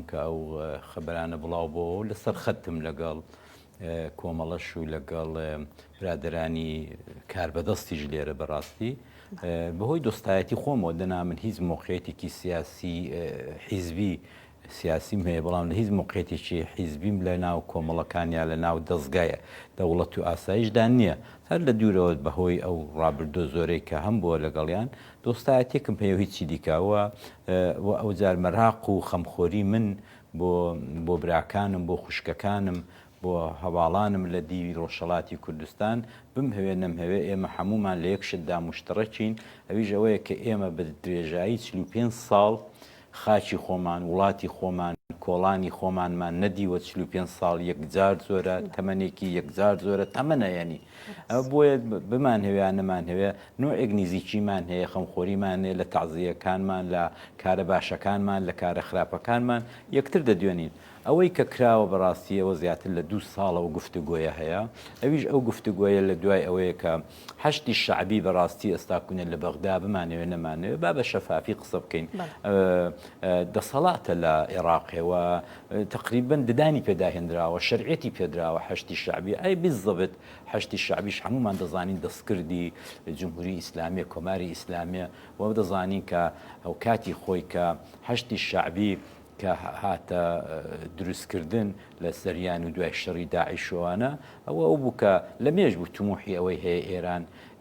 کە ئەو خەبەرانە بڵاو بۆ لەسەر خەتم لەگەڵ کۆمەڵەش و لەگەڵ برادرانی کاربەدەستیش لێرە بەڕاستی بەهۆی دۆستایەتی خۆمەوە دەنا من هیچ مۆقعێتێکی سیاسی حیزبی سیاسیم هەیە بەڵام لە هیچ مۆقعێتێکی حیزبیم لە ناو کۆمەڵەکانیا لە ناو دەستگایە دەوڵەت و ئاسایشدا نییە هەر لە دوورەوە بەهۆی ئەو ڕابردۆ زۆرەی کە هەم بووە لەگەڵیان دۆستایەتێکم هەیە هیچی دیکاوە ئەو جار مەراق و خەمخۆری من بۆ براکانم بۆ خوشکەکانم بۆ هەواڵانم لە دیوی ڕۆژهەڵاتی کوردستان بمهەوێ نەمهەوێ ئێمە هەمومان لە یەک شتدا مشترەکین ئەویش ئەوەیە کە ئێمە بە درێژایی 45 ساڵ خاچی خۆمان وڵاتی خۆمان کۆڵانی خۆمانمان نەدیوە 45 ساڵ یەکجار زۆرە تەمەنێکی یەکجار زۆرە تەمەنە ینی ئەو بۆیە بمان هەوێ نەمان هەوێ نوعێک نزیکیمان هەیە خەمخۆریمان هەیە لە تەعزیەکانمان لە کارە باشەکانمان لە کارە خراپەکانمان یەکتر دەدوێنین ئەوەی کە کراوە بەڕاستیەوە زیاتر لە 2 ساڵەوە گفتوگۆیە هەیە ئەویش ئەو گفتوگۆیە لە دوای ئەوەیە کە هەشتی شعبی بەڕاستی ئێستاکوونێت لە بەغدا بمانەوێ نەمانەوێ با بە شەفافی قسە بکەین دەسەڵاتە لە عێراقیەوە تقریبا ددانی پێداهێنراوە شەرعێتی پێدراوە هەشتی شعبی ئەی بیزەبت هەشتی شعبیش هەمومان دەزانین دەستکردی جمهوری ئیسلامیە کۆماری ئیسلامیە و دەزانین کە ئەو کاتی خۆی کە هەشتی شعبی کە هاتە دروستکردن لە سەریان و دوای شەڕی داعیشەوانە ئەو بوو کە لە مێژ بوو تموحی ئەوەی هەیە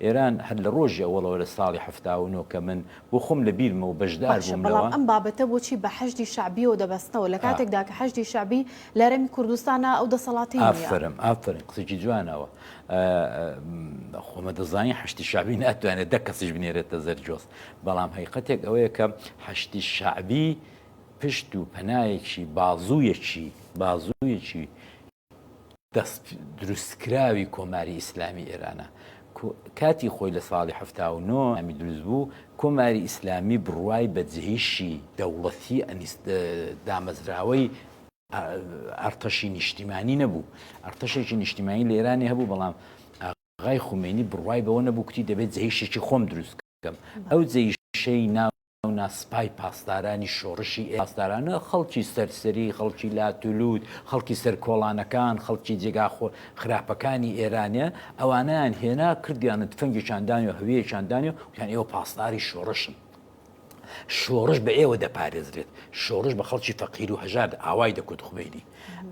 ئێران هەر لە ڕۆژی ئەوڵەوە لە ساڵی 79 کە من بۆ خۆم لە بیرمە و بەشدار بوومەوە ئەم بابەتە بۆچی بە حەشتی شعبیەوە دەبەستنەوە لە کاتێکدا کە حەشتی شعبی لە هەرێمی کوردستانە ئەو دەسەڵاتی ئافرم قسێکی جوانەوە خۆمە دەزانین حەشتی شعبی ناتوانێت دە کەسیش بنێرێتە زەرجۆست بەڵام حقیقەتێک ئەوەیە کە حەشتی شعبی پشت و پەنایەکی بازوویەکی دەست دروستکراوی کۆماری ئیسلامی ئێرانە کاتی خۆی لە ساڵی 79 ئەمی دروست بوو کۆماری ئیسلامی بڕوای بە جێیشی دەوڵەتی دامەزراوەی ئەرتەشی نیشتیمانی نەبوو ئەرتەشێکی نیشتیمانی لە ئێرانی هەبوو بەڵام ئاغای خومێنی بڕوای بەوە نەبوو کوتی دەبێت جێیشێکی خۆم دروست بکەم ئەو جێیشەی سپای پاسدارانی شۆڕشی پاسدارانە خەڵکی سەرسەری خەڵکی لاتولود خەڵکی سەرکۆڵانەکان خەڵکی جێگا خراپەکانی ئێرانە ئەوانیان هێنا کردیانە تفەنگێکیاندانی و هەویەکیاندانی و یان ئێوە پاسداری شۆڕشن شۆڕش بە ئێوە دەپارێزرێت شۆڕش بە خەڵکی فەقیر و هەژار ئاوای دەکوت خوێنی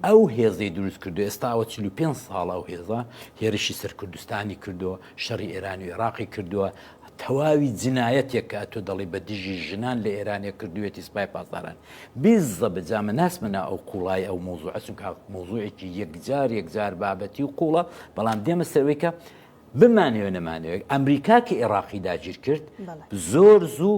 ئەو هێزەی دروست کردو ئێستاوە 45 ساڵە و هێزە هێرشی سەرکوردستانی کردووە شەڕی ئێرانی و عێراقی کردووە تەواوی جنایەتێک کە تۆ دەڵی بە دژی ژنان لە ئێرانێ کردوێتی سپای پاسداران بیزە بەجامە ناسمەنا ئەو قوڵای ئەو مۆزوع چونکە مۆزوعێکی یەکجار بابەتی و قوڵە بەڵام دێمە سەروەی کە بمانەوێ نەمانەوێت ئەمریکا کە عێراقی داگیر کرد زۆر زوو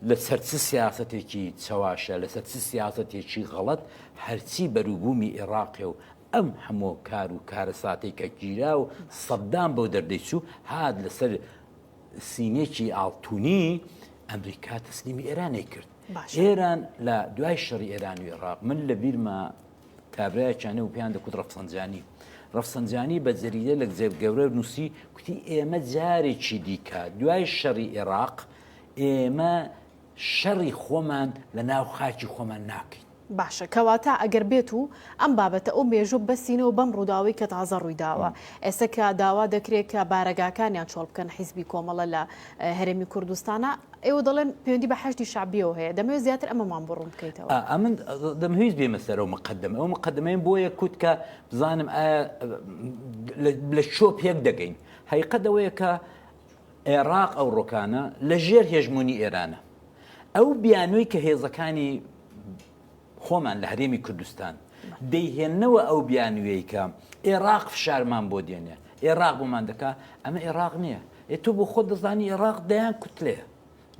لە سەرچ سیاسەتێکی چاواشە لە سەرچ سیاسەتێکی غەڵەت هەرچی بەروبوومی عێراقی و ئەم هەموو کار و کارەساتی کە گیرا و سەددام بەو دەردەی چوو هات لەسەر سینێکی ئاڵتونی ئەمریکا تەسلیمی ئێرانی کرد ئێران لە دوای شەڕی ئێران و عێراق من لە بیرمە کابرایەکیانە و پێیان دەکوت ڕەفسەنجانی بە جەریدە لە گەورە نووسی کوتی ئێمە جارێکی دیکە دوای شەڕی عێراق ئێمە شەڕی خۆمان لە ناو خاکی خۆمان ناکەین باشە کەواتە ئەگەر بێت و ئەم بابەتە ئەو مێژوو بەسینەوە بەم ڕووداوی کە تازە ڕوویداوە ئێستا کە داوا دەکرێت کە بارەگاکانیان چۆڵ بکەن حیزبی کۆمەڵە لە هەرێمی کوردستانە ئێوە دەڵێن پەیوەندی بە حەشتی شعبیەوە هەیە دەمەوێت زیاتر ئەمەمان بڕوون بکەیتەوە ئەمن دەمەوێت بێمە سەر ئەو مقدمەیە بۆیە کوت کە بزانم ئایا لە شۆ پێک دەگەین حقیقەتەوەیە کە عێراق ئەو ڕۆکانە لە ژێر هێژمونی ئێرانە ئەو بیانووی کە هێزەکانی خۆمان لە هەرێمی کوردستان دەیهێننەوە ئەو بیانوێی کە عێراق فشارمان بۆ دێنێ عێراق بۆمان دەکا ئەمە عێراق نییە تۆ بۆ خۆت دەزانی عێراق دەیان کوتلێ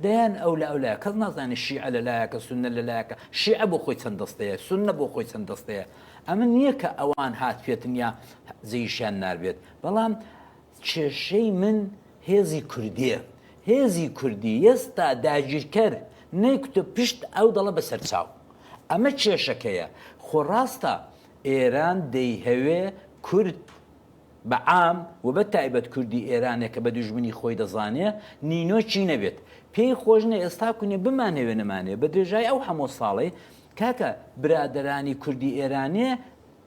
دەیان ئەو لە ئەولای کەس نازانێت شیعە لەلایەکە سونە لەلایەکە شیعە بۆ خۆی چەند دەستەیە سونە بۆ خۆی چەند دەستەیە ئەمە نییە کە ئەوان هات پێێتن یا زەیشیان ناربێت بەڵام کێشەی من هێزی کوردیە هێزی کوردی ئێستا داگیرکەر نەیکوتە پشت ئەو دەڵە بەسەر چاو ئەمە کێشەکەیە خۆڕاستە ئێران دەیهەوێ کورد بەعام و بە تایبەت کوردی ئێرانێکە بە دوژمنی خۆی دەزانێ نینۆ چی نەبێت پێی خۆشنە ئێستا کونێ بمانەوێ نەمانێ بە درێژای ئەو هەموو ساڵی کاکە برادرانی کوردی ئێرانێ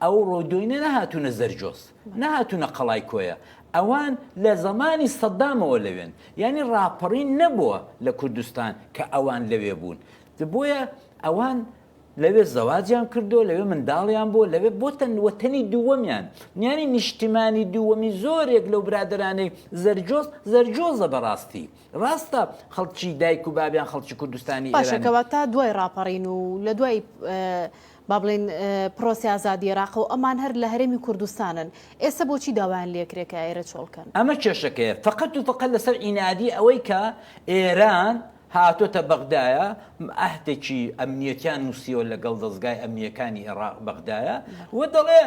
ئەو ڕۆیدۆینە نەهاتوونە زەرجۆس نەهاتوونە قەڵای کۆیە ئەوان لە زمانی سەدامەوە لەوێن یعنی ڕاپەڕین نەبووە لە کوردستان کە ئەوان لەوێ بوون بۆیە ئەوان لەوێ زەواجیان کردو لەوێ منداڵیان بۆ لەوێ بۆتەن وەتەنی دووەمیان یانی نیشتیمانی دووەمی زۆرێک لەو برادرانەی زەرجۆزە بەڕاستی ڕاستە خەڵکی دایک و بابیان خەڵکی کوردستانی باشەکەوە تا دوای ڕاپەڕین و لە دوای با بڵێن پرۆسی ئازادی عێراق و ئەمان هەر لە هەرێمی کوردستانن ئێستا بۆچی داوایان لێکرێکە ئێرە چۆڵکەن ئەمە کێشەکەیە فقط و فقط لەسەر ئینادی ئەوەی کە ئێران هاتۆتە بەغدایە ئەهدێکی ئەمنیەتیان نووسیەوە لەگەڵ دەستگای ئەمنیەکانی عێراق بەغدایە و دەڵێ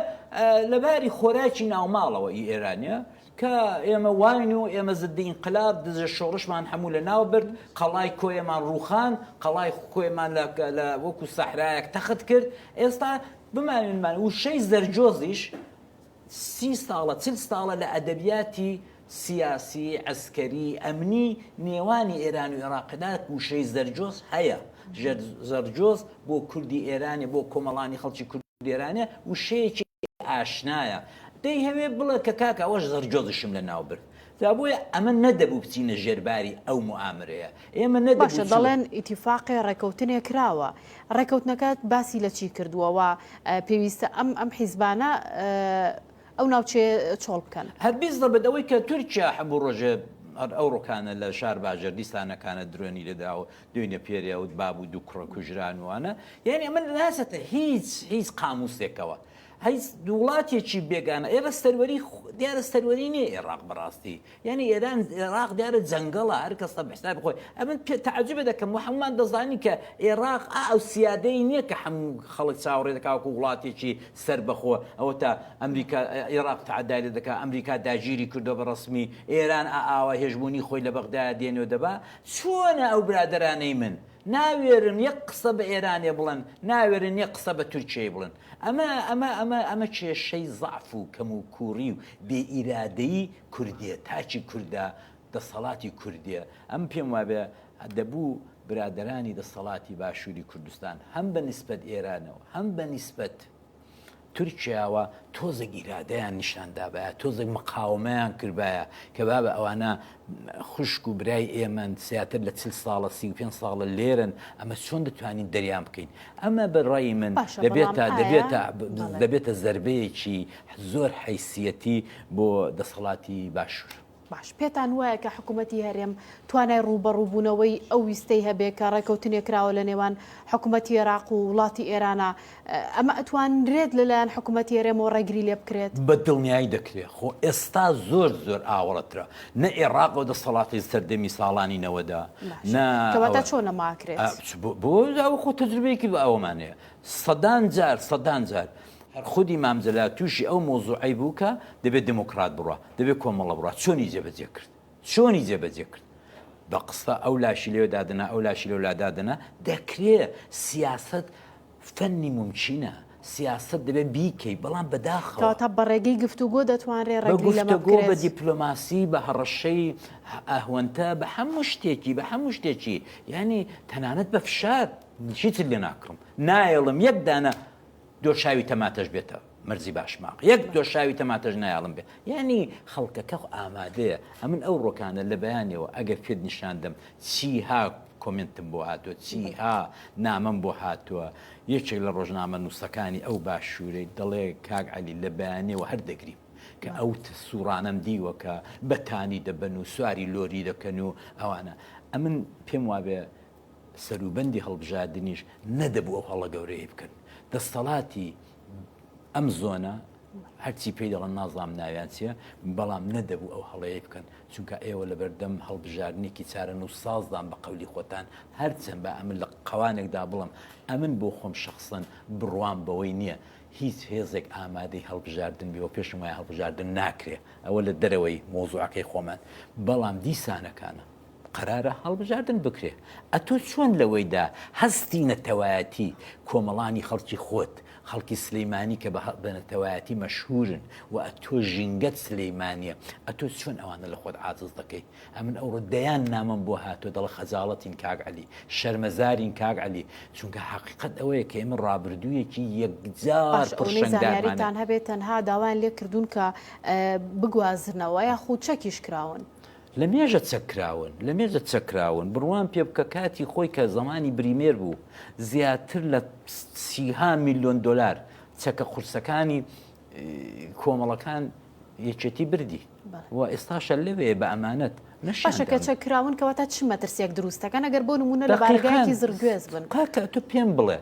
لەباری خۆراکی ناوماڵەوە ئێرانیە کە ئێمە واین و ئێمە زدی ئینقلاب دژە شۆڕشمان هەموو لە ناو برد قەڵای کۆیەمان ڕووخان قەڵای کۆیەمان لە وەکو سەحرایەک تەخت کرد ئێستا بمانێنمان وشەی زەرجۆزیش 30 ساڵە 40 ساڵە لە ئەدەبیاتی سیاسی ئەسکەری ئەمنی نێوانی ئێران و عێراقدا وشەی زەرجۆز هەیە زەرجۆز بۆ کوردی ئێرانی بۆ کۆمەڵانی خەڵکی کوردی ئێرانە وشەیەکی ئاشنایە دەی هەوێ بڵێ کە کاکە ئەوەش زەرجۆزشم لە ناو برد تا بۆیە ئەمە نەدەبوو بچینە ژێرباری ئەو موامرەیە ئێمە باشە دەڵێن ئیتیفاقی ڕێکەوتنێک کراوە ڕێکەوتنەکەت باسی لە چی کردووەوە پێویستە ئەم حیزبانە ئەو ناوچێ چۆڵ بکەن هەربیست دەبێت ئەوەی کە تورکیا هەموو ڕۆژێ ئەو ڕۆکانە لە شار باژەر دیسانەکانە درۆنی لەدا و دوێنێ پێریا و باب و دوو کوڕە کوژرانوانە یعنی ئەمە ناسەتە هیچ قاموسێکەوە هیچ وڵاتێکی بێگانە ئێرە سەروەری دیارە سەروەری نیە عێراق بەڕاستی یعنی ئێران عێراق دیارە جەنگەڵە هەر کەسە بەحساب بخۆی ئەمە تەعجبە دەکەم و هەمومان دەزانی کە عێراق ئەو سیادەی نییە کە هەموو خەڵک چاوەڕێ دەکاوکو وڵاتێکی سەر بەخۆ ئەوە تا ئەمریکا عێراق تعدای دەکا ئەمریکا داگیری کردو بەڕسمی ئێران ئاوا هێژبوونی خۆی لە بەغدایە دێنێ دەبا چۆنە ئەو برادرانەی من ناوێرن یەک قسە بە ئێرانێ بڵن ناوێرن یەک قسە بە تورکیە بڵن ئەمە کێشەی زعف و کەم و کوڕی و بێ ئیرادەیی کوردیە تاچی کووردا دەسەڵاتی کوردیە ئەم پێم وابێ دەبوو برادرانی دەسەڵاتی باشووری کوردستان هەم بە نیسبەت ئێرانەوە هەم بە نیسبەت تورکیاوە تۆزێک ئیرادەیان نیشاندا بە تۆزێک مقاومەیان کردبایە کە بابە ئەوانە خوشک و برای ئێمە زیاتر لە 40 ساڵە 35 ساڵە لێرن ئەمە چۆن دەتوانین دەریان بکەین ئەمە بەڕای من دەبێتە زەربەیەکی زۆر حیسیەتی بۆ دەسەڵاتی باشوور باش پێتان وایە کە حکوومەتی هەرێم توانای ڕوبەڕووبوونەوەی ئەو ویستەی هەبێ کە ڕێکەوتنێک کراوە لە نێوان حکوومەتی عێراق و وڵاتی ئێرانە ئەمە ئەتوانرێت لەلایەن حکوومەتی هەرێمەوە ڕێگری لێ بکرێت بە دڵنیایی دەکرێت خۆ ئێستا زۆر ئاوەڕەترە نە عێراق و دەسەڵاتی سەردەمی ساڵانی نەوەدا کەواتە چۆن نەماکرێت بۆ ئەو خۆ تەجروبەیەکی بە ئەومانەیە سەدان جار خودی مامزەلا تووشی ئەو مۆزوعی بوو کە دەبێت دموکرات بڕە دەبێت کۆمەڵە بڕە چۆنی جێبەجێ کرد بە قسە ئەو لاشی لێو دادنا ئەو لاشی لەو لادادنا دەکرێت سیاست فەنی ممچینە سیاست دەبێت بیکەی بەڵام بەداخەوە تا بەڕێگەی گفتوگۆ دەتوانرێت ڕێگری لەمە بکرێت بە دیپلۆماسی بە هەڕەشەی ئەهوەنتە بە هەموو شتێکی یعنی تەنانەت بە فشار چیتر لێ ناکڕم نایڵم یەک دانە دۆشاوی تەماتەش بێتە مەرزی باشماق یەک دۆشاوی تەماتەش نایڵم بێت یعنی خەڵکەکە ئامادەیە ئەمن ئەو ڕۆکانە لە بەیانەوە ئەگەر پێت نیشاندەم چیها کۆمنتم بۆ هاتووە چیها نامەم بۆ هاتووە یەکێک لە ڕۆژنامە نووسەکانی ئەو باشوورەی دەڵێ کاک عەلی لە بەیانەوە هەر دەگریم کە ئەو سوورانەم دیوە کە بەتانی دەبن و سواری لۆری دەکەن و ئەوانە ئەمن پێم وابێ سەروبەندی هەڵبژاردنیش نەدەبوو ئەو هەڵە گەورەیە بکەن دەسەڵاتی ئەم زۆنە هەرچی پێی دەڵەن نازام ناویان چیە بەڵام نەدەبوو ئەو هەڵەیە بکەن چونکە ئێوە لە بەردەم هەڵبژاردنێکی چارەن و سازدان بە قەولی خۆتان هەرچەند بە ئەمن لە قەوانێکدا بڵم ئەمن بۆ خۆم شخصن بڕوان بەوەی نییە هیچ هێزێک ئامادەی هەڵبژاردن بێەوە پێشم وایە هەڵبژاردن ناکرێ ئەوە لە دەرەوەی مۆزوعەکەی خۆمان بەڵام دیسانەکانە قرارە هەڵبژاردن بکرێ ئەتۆ چۆن لەوەیدا هەستی نەتەوایەتی کۆمەڵانی خەڵکی خۆت خەڵکی سلەیمانی کە بە نەتەوایەتی مەشهورن و ئەتۆ ژینگەت سلەیمانیە ئەتۆ چۆن ئەوانە لە خۆت عاجز دەکەی ئەمن ئەوڕۆ دەیان نامم بۆ هاتۆ دەڵە خەجاڵەتین کاک عەلی شەرمەزارین کاک عەلی چونکە حەقیقەت ئەوەیە کە ئێمە ڕابردوویەکی یەکجار پڕشنگدارمان هەبێت تەنها داوایان لێ کردوون کە بگوازنەوە یا خوو چەکیش کراون لە مێژە چەکراون لە مێژە چەکراون بڕوان پێ بکە کاتی خۆی کە زمانی بریمێر بوو زیاتر لە 30 میلیۆن دلار چەکە قورسەکانی کۆمەڵەکان یەکێتی بردی و ئێستاشە لەوێ بە ئەمانەت باشەکە چەکراون کەواتە چ مەترسیەک دروستەکان ئەگەر بۆ نمونە لە بارگایەکی زرگوێز بن کاکە تۆ پێم بڵێ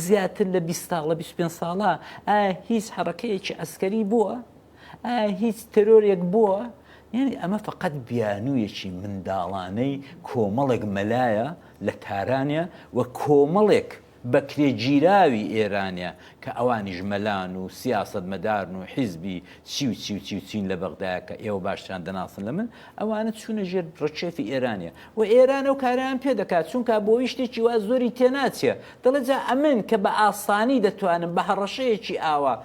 زیاتر لە 20 ساڵ لە 25 ساڵە هیچ حرەکەیەکی ئەسکەری بووە هیچ تەرۆرێک بووە یعنی ئەمە فقط بیانوویەکی منداڵانەی کۆمەڵێک مەلایە لە تارانە و کۆمەڵێک بەکرێگیراوی ئێرانە کە ئەوانی ژمەلان و سیاست مەدارن و حیزبی چین لە بەغدایە کە ئێوە باشتران دەناسن لە من ئەوانە چوونە ژێر ڕەچێفی ئێرانە و ئێرانە و کاریان پێ دەکات چونکە بۆی شتێکی وا زۆری تێناچێ دەڵێ جا ئەمن کە بە ئاسانی دەتوانم بە هەڕەشەیەکی ئاوا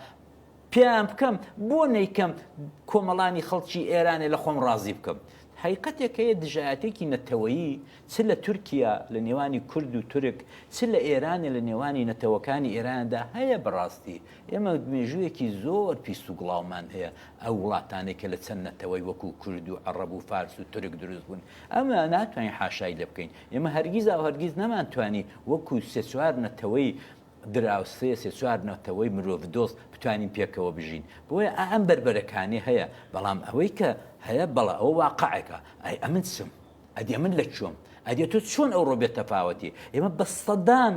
پێیان بکەم بۆ نەیکەم کۆمەڵانی خەڵکی ئێرانێ لە خۆم ڕازی بکەم حقیقەتێک هەیە دژایەتێکی نەتەوەیی چ لە تورکیا لە نێوانی کورد و تورک چ لە ئێرانە لە نێوانی نەتەوەکانی ئێراندا هەیە بەڕاستی ئێمە مێژوویەکی زۆر پیس و گڵاومان هەیە ئەو وڵاتانێکە لە چەند نەتەوەی وەکو کورد و عەرەب و فارس و تورک دروست بوون ئەمە ناتوانین حاشای لێ بکەین ئێمە هەرگیز ئەو هەرگیز نەمانتوانی وەکو سێ چوار نەتەوەی دراوسێ سێ چوار نەتەوەی مرۆڤ دۆست بتوانین پێکەوە بژین بۆیە ئەم بربەرەکانی هەیە بەڵام ئەوەی کە هەیە بەڵە ئەوە واقعەکە ئەی ئەمن چم ئەدی من لە چۆم ئەدی تۆ چۆن ئەو ڕۆبێت تەفاوەتی ئێمە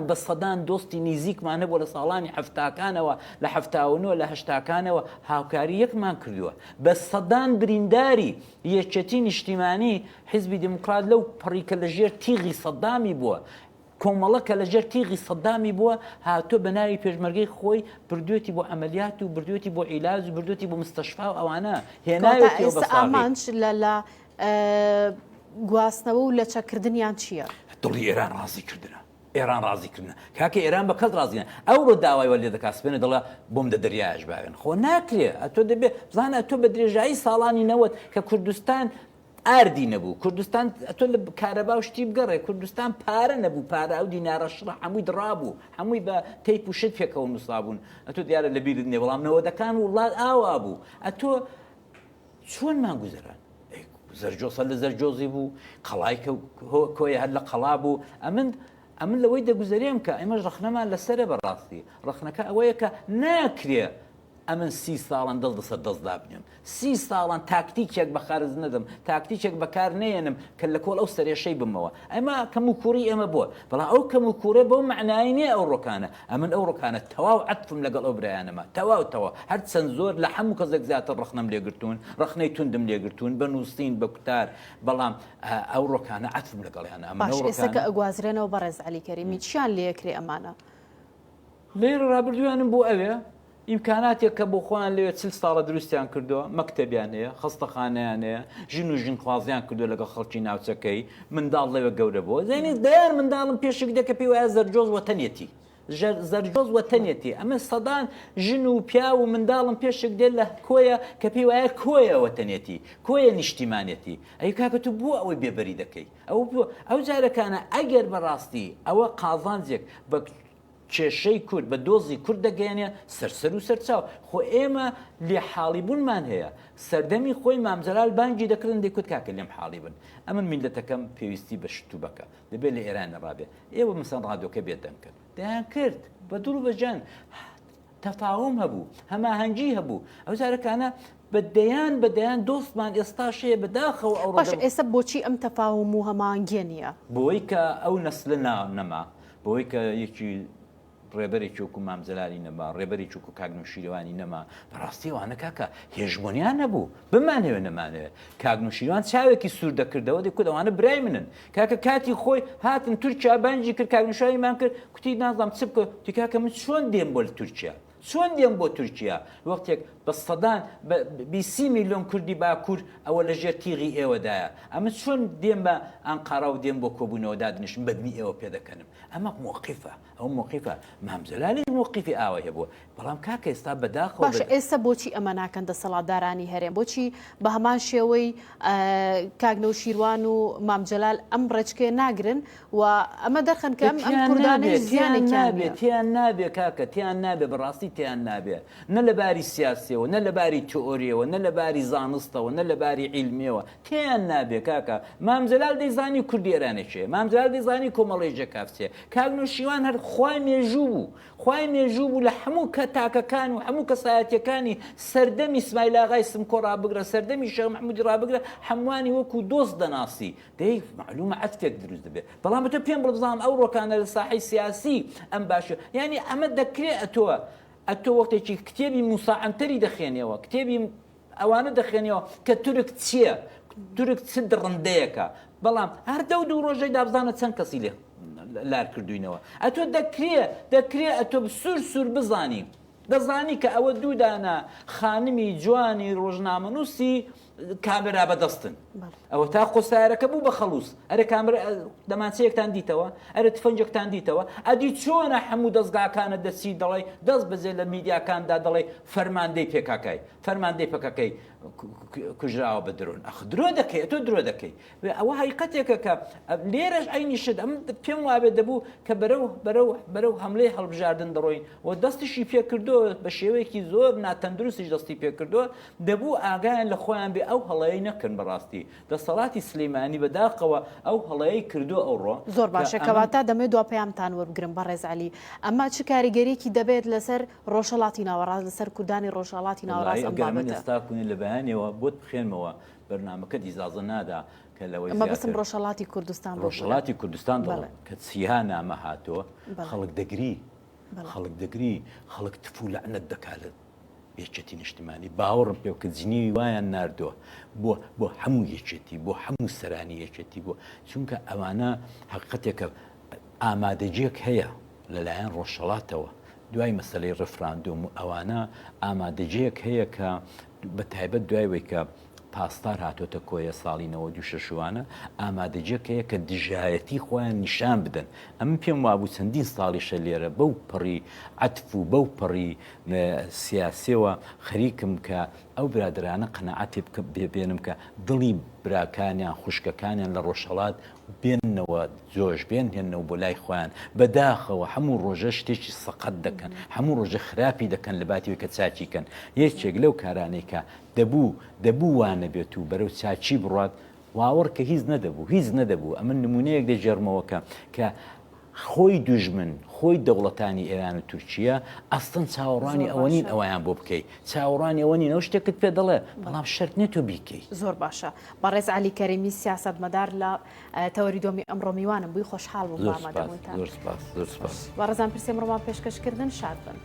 بە سەدان دۆستی نزیکمان هەبوو لە ساڵانی هەفتاکانەوە لە هەفتاونەوە لە هەشتاکانەوە هاوکاری یەکمان کردووە بە سەدان برینداری یەکێتی نیشتیمانی حیزبی دموکرات لەو پەڕیکە لە ژێر تیغی سەدامی بووە کۆمەڵەکە لە ژێر تیغی سەدامی بووە هاتۆ بە ناوی پێشمەرگەی خۆی بردوێتی بۆ ئەمەلیات و بردوێتی بۆ عیلاج و بردوێتی بۆ مستەشفا و ئەوانە هێناوێتەوە بە ئامانج لە گواستنەوە و لە چەکردنیان چییە؟ دڵی ئێران ڕازیکردنە ئێران ڕازیکردنە کاکە ئێران بە کەس ڕازیە ئەو ڕۆ داوای وە لێ دەکاسپێنە دەڵە بۆم دە دەریاش باوێن خۆ ناکرێ ئەتۆ دەبێت بزانە تۆ بە درێژایی ساڵانی نەوەت کە کوردستان ئاردی نەبوو کوردستان تۆ لە کارەبا و شتی بگەڕێ کوردستان پارە نەبوو پارە ئەو دینارە شڕە هەمووی دڕابوو هەمووی بە تەیپ و شت پێکەوە نووسابوون ئەتۆ دیارە لە بیرت نێ بەڵام نەوەدەکان وڵات ئاوا بوو ئەتۆ چۆن ماگوزەران زەرجۆسە لە زەرجۆزی بوو قەڵای کۆیە هەر لە قەڵا بوو ئەمن لەوەی دەگوزەرێم کە ئێمەش ڕەخنەمان لەسەرە بەڕاستی ڕەخنەکە ئەوەیە کە ناکرێ ئەمن 30 ساڵان دەست بنێم 30 ساڵان تاکتیکێک بەخارز نەدەم تاکتیکێک بەکار نێنم کە لە کۆڵ ئەو سەرێشەی بمەوە ئەمە کەم و کوڕی ئێمە بووە بەڵام ئەو کەم و کوڕێ بەو معنای نییە ئەو ڕۆکانە ئەمن ئەو ڕۆکانە تەواو عەتفم لەگەڵ ئەو برایانەمە تەواو هەر چەند زۆر لە هەموو کەسێک زیاتر ڕەخنەم لێگرتوون ڕەخنەی توندم لێگرتوون بە نووسین بە کوتار بەڵام ئەو ڕۆکانە عەتفم لەگەڵیانە باش ئێستاکە ئەگوازرێنەوە بەڕێز عەلی کەریمی چیان لێکرێ ئەمانە لێرە ڕابردویانم بۆ ئەوێ ئیمکاناتێک کە بۆ خۆیان لەوێت 40 ساڵە دروستیان کردووە مەکتەبیان هەیە خستەخانەیان هەیە ژن و ژنخوازیان کردو لەگەڵ خەڵکی ناوچەکەی منداڵ لەوێ گەورە بووە زەینی دەیان منداڵم پێشێک دەکە پێی وایە زەرجۆز وەتەنێتی زەرجۆز وەتەنێتی ئەمە سەدان ژن و پیا و منداڵم پێشێک دێت لە کۆیە کە پێی وایە کۆیە وەتەنێتی کۆیە نیشتیمانێتی ئەی کاکە تو بووە ئەوەی بێبەری دەکەی ئەو جارەکانە ئەگەر بەڕاستی ئەوە قازانجێک بە کێشەی کورد بە دۆزی کورد دەگەێنێ سەرسەر و سەرچاو خۆ ئێمە لێ حاڵی بوونمان هەیە سەردەمی خۆی مامزەلال بانگی دەکردن دەیکوت کاکە لێم حاڵی بن ئەمن میلەتەکەم پێویستی بە شتوبەکە دەبێت لە ئێران ڕابێ ئێوە مەسەن ڕادیۆکە بێدەم کرد دەیان کرد بە دوور بەجان تەفاوم هەبوو هەماهەنگی هەبوو ئەو جارەکانە بەدەیان دۆستمان ئێستاشەیە بەداخەوە ئەو باش ئێستا بۆچی ئەم تەفاوم و هەماهەنگیە نییە بۆی کە ئەو نەسلە نەما بۆی کە یەکی ڕێبەری چووکو مامزەلالی نەما ڕێبەری چووکو کاگنوشیروانی نەما بەڕاستی وانە کاکە هێژبوونیان نەبوو بمانەوێ نەمانەوێت کاگنوشیروان چاوێکی سوور دەکردەوە دەکوت ئەوانە برای منن کاکە کاتی خۆی هاتن تورکیا بانجی کرد کاگنوشیروانیمان کرد کوتی نازانم چ بکە تی کاکە من چۆن دێم بۆ لە تورکیا چۆن دێم بۆ تورکیا وەختێک بە سەدان 20 میلیۆن کوردی باکوور ئەوە لە ژێر تیغی ئێوەدایە ئەمە چۆن دێم بە ئەنقارا و دێم بۆ کۆبوونەوە دادنیشم بەدنی ئێوە پێ دەکەنم ئەمە موقیفە ئەو موقیفە مامزەلالی موقیفی ئاوە هەبووە بەڵام کاکە ئێستا بەداخەوە باش ئێستا بۆچی ئەمە ناکەن دەسەڵاتدارانی هەرێم بۆچی بە هەمان شێوەی کاگنە و شیروان و مامجلال ئەم ڕێچکێ ناگرن و ئەمە دەرخن کە ئەم کوردانەی زیانێکیان تیان نابێ کاکە تیان نابێ بەڕاستی تیان نابێ نە لە باری سیاسیەوە نە لە باری تئۆریەوە نە لە باری زانستەوە نە لە باری عیلمیەوە تیان نابێ کاکە مامزەلال دەیزانی کوردی ئێرانێکێ مامزەلال دەیزانی کۆمەڵی جەکافچێ کاگنە و شیروان هەر خوای مێژوو بوو خوای مێژوو بوو لە هەموو تاکەکان و هەموو کەسایەتیەکانی سەردەمی ئیسماعیل ئاغای سمکۆ ڕابگرە سەردەمی شێخ محمودی ڕابگرە هەمووانی وەکو دۆست دەناسی دەی معلومە عەتفێک دروست دەبێت بەڵام تۆ پێم بڵبزانم ئەو ڕۆکانە لە ساحەی سیاسی ئەم باشە یعنی ئەمە دەکرێت ئەتۆ وەختێکی کتێبی موسا عەنتەری دەخێنێەوە کتێبی ئەوانە دەخێنێەوە کە تورک چییە تورک چ ڕندەیەکە بەڵام هەر دە و دوو ڕۆژەی دابزانە چەند کەسی لێ لار کردوینەوە ئەتۆ دەکرێت ئەتۆ سوور بزانی دەزانی کە ئەوە دوودانە خانمی جوانی ڕۆژنامەنووسی کامێرا بەدەستن ئەوە تا قۆسایەرەکە بوو بە خەڵوس ئەرە کامێرا دەمانچەیەکتان دیتەوە ئەرە تفەنجێکتان دیتەوە ئەدی چۆنە هەموو دەستگاکانە دەچی دەڵێ دەست بەجێ لە میدیاکاندا دەڵێ فەرماندەی پێکاکای فەرماندەی پێکەکەی کوژراوە بە درۆن ئەخ درۆ دەکەی تۆ درۆ دەکەی ئەوە حقیقەتێکە کە لێرەش عینی شت ئەم پێم وابێت دەبوو کە بەرەو هەملەی هەڵبژاردن دەڕۆین و دەستیشی پێکردووە بە شێوەیەکی زۆر ناتەندروستیش دەستی پێکردووە دەبوو ئاگایان لە خۆیان بێ ئەو هەڵەیە نەکەن بەڕاستی دەسەڵاتی سلەیمانی بەداخەوە ئەو هەڵەیەی کردو ئەوڕۆ زۆر باشە کەواتە دەمێت دو پێیامتان وەربگرم بە ڕێزعەلی ئەمە چ کاریگەریەکی دەبێت لەسەر ڕۆژهەڵاتی ناوەڕاست لەسەر کوردانی ڕۆژهەڵاتی ناوەڕاست ئەم بابەتە ئێستاکوونی لە بەیانەوە بۆت بخێنمەوە بەرنامەکەت ئیجازە نادا کە لەوەی ئەمە بەسم ڕۆژهەڵاتی کوردستان ڕۆژهەڵاتی کوردستان دەڵێن کە چیها نامە هاتۆ خەڵک دەگری خەڵک تفو لەعنەت دەکالت یەکێتی نیشتیمانی باوەڕم پێ کە جنی وایان ناردووە بۆ هەموو یەکێتی بۆ هەموو سەرانی یەکێتی بۆ چونکە ئەوانە حقیقەتێکە ئامادەجێک هەیە لەلایەن ڕۆژهەڵاتەوە دوای مەسەلەی ڕفراندوم ئەوانە ئامادەجەیەک هەیە کە بە تایبەت دوایەوەی کە پاسدار هاتۆتە کۆیە ساڵی 96وانە ئامادەجێک هەیە کە دژایەتی خۆیان نیشان بدەن ئەم پێم وابوو چەندین ساڵیشە لێرە بەو پەڕی عەتف و بەو پەڕی سیاسیەوە خەریکم کە ئەو برادرانە قەنەعەتی بێنم کە دڵی براکانیان خوشکەکانیان لە ڕۆژهەڵات بێننەوە جۆش بێنهێنەوە بۆ لای خۆیان بەداخەوە هەموو ڕۆژە شتێکی سەقەت دەکەن هەموو ڕۆژە خراپی دەکەن لە باتیەوەی کە چاچیکەن یەکێک لەو کارانەی کە دەبوو وانە بێت و بەرەو چاچی بڕات واوەڕ کە هیچ نەدەبوو ئەمە نمونەیەک دەجێڕمەوەکە کە خۆی دوژمن خۆی دەوڵەتانی ئێران و تورکیا ئەستن چاوەڕانی ئەوەنین ئەویان بۆ بکەیت چاوەڕانی ئەوەنین ئەو شتێکت پێ دەڵێ بەڵام شەرت نێت تۆ بیکەی زۆر باشە بەڕێز عەلی کەریمی سیاسەتمەدار لە تەوەری دۆمی ئەمڕۆ میوانم بووی خۆشحاڵ بووم بە ئامادەبوونتان زۆر سپاس بە ڕێزان پرسێم ڕۆمان پێشکەشکردن شاد بن